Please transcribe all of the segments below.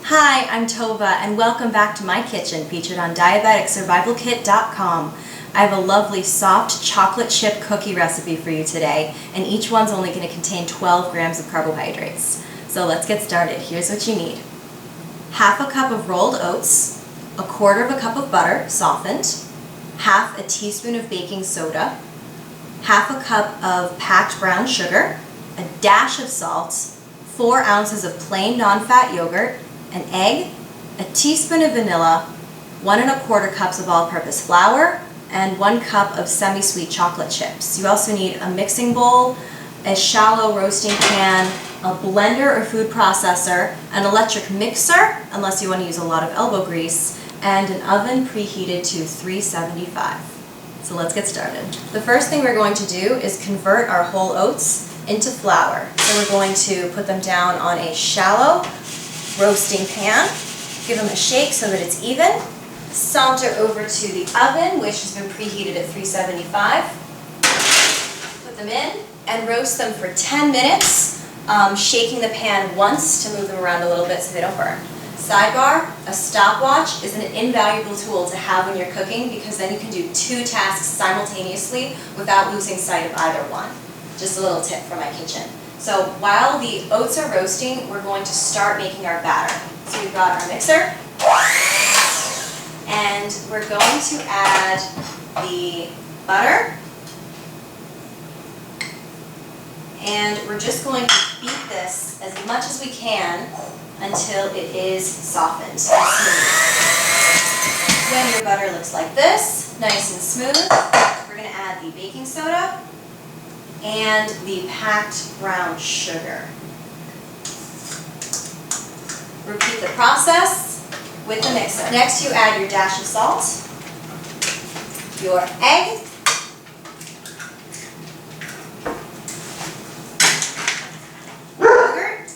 Hi, I'm Tova, and welcome back to my kitchen, featured on diabeticssurvivalkit.com. I have a lovely soft chocolate chip cookie recipe for you today, and each one's only going to contain 12 grams of carbohydrates. So let's get started. Here's what you need. Half a cup of rolled oats, a quarter of a cup of butter, softened, half a teaspoon of baking soda, half a cup of packed brown sugar, a dash of salt, 4 ounces of plain non-fat yogurt, an egg, a teaspoon of vanilla, 1 1/4 cups of all-purpose flour, and 1 cup of semi-sweet chocolate chips. You also need a mixing bowl, a shallow roasting pan, a blender or food processor, an electric mixer, unless you want to use a lot of elbow grease, and an oven preheated to 375. So let's get started. The first thing we're going to do is convert our whole oats into flour. So we're going to put them down on a shallow roasting pan, give them a shake so that it's even, saunter over to the oven, which has been preheated at 375, put them in and roast them for 10 minutes, shaking the pan once to move them around a little bit so they don't burn. Sidebar, a stopwatch is an invaluable tool to have when you're cooking because then you can do 2 tasks simultaneously without losing sight of either one. Just a little tip from my kitchen. So while the oats are roasting, we're going to start making our batter. So we've got our mixer, and we're going to add the butter, and we're just going to beat this as much as we can until it is softened and smooth. When your butter looks like this, nice and smooth, we're going to add the baking soda and the packed brown sugar. Repeat the process with the mixer. Next you add your dash of salt, your egg, yogurt,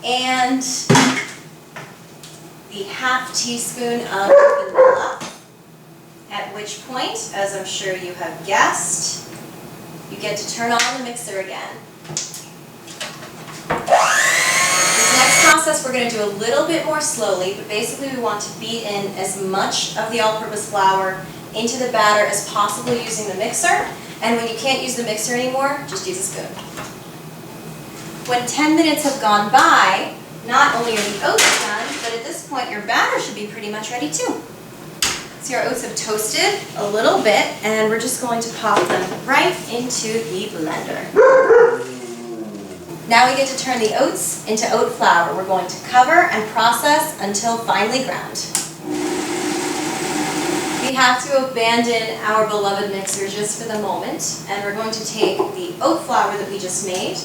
and the ½ teaspoon of vanilla. At which point, as I'm sure you have guessed, you get to turn on the mixer again. This next process we're going to do a little bit more slowly, but basically we want to beat in as much of the all-purpose flour into the batter as possible using the mixer, and when you can't use the mixer anymore, just use a spoon. When 10 minutes have gone by, not only are the oats done, but at this point your batter should be pretty much ready too. So our oats have toasted a little bit, and we're just going to pop them right into the blender. Now we get to turn the oats into oat flour. We're going to cover and process until finely ground. We have to abandon our beloved mixer just for the moment, and we're going to take the oat flour that we just made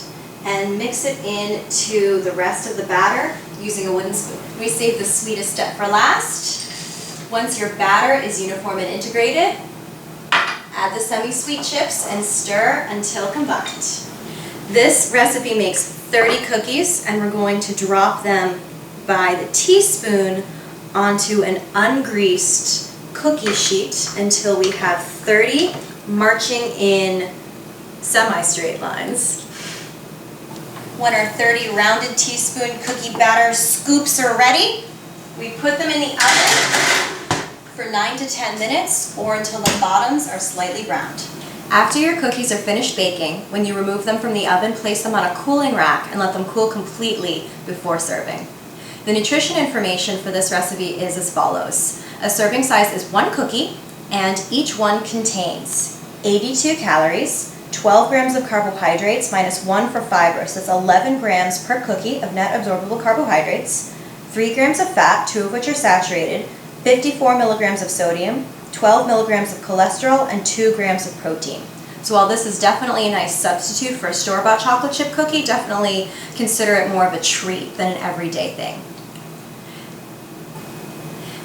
and mix it into the rest of the batter using a wooden spoon. We save the sweetest step for last. Once your batter is uniform and integrated, add the semi-sweet chips and stir until combined. This recipe makes 30 cookies, and we're going to drop them by the teaspoon onto an ungreased cookie sheet until we have 30 marching in semi-straight lines. When our 30 rounded teaspoon cookie batter scoops are ready, we put them in the oven for 9 to 10 minutes or until the bottoms are slightly browned. After your cookies are finished baking, when you remove them from the oven, place them on a cooling rack and let them cool completely before serving. The nutrition information for this recipe is as follows. A serving size is 1 cookie, and each one contains 82 calories, 12 grams of carbohydrates minus 1 for fiber, so that's 11 grams per cookie of net absorbable carbohydrates, 3 grams of fat, 2 of which are saturated, 54 milligrams of sodium, 12 milligrams of cholesterol, and 2 grams of protein. So while this is definitely a nice substitute for a store-bought chocolate chip cookie, definitely consider it more of a treat than an everyday thing.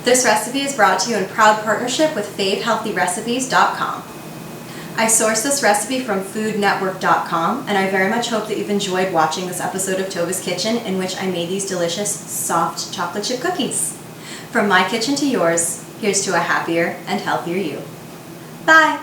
This recipe is brought to you in proud partnership with FaveHealthyRecipes.com. I sourced this recipe from foodnetwork.com, and I very much hope that you've enjoyed watching this episode of Tova's Kitchen, in which I made these delicious, soft chocolate chip cookies. From my kitchen to yours, here's to a happier and healthier you. Bye!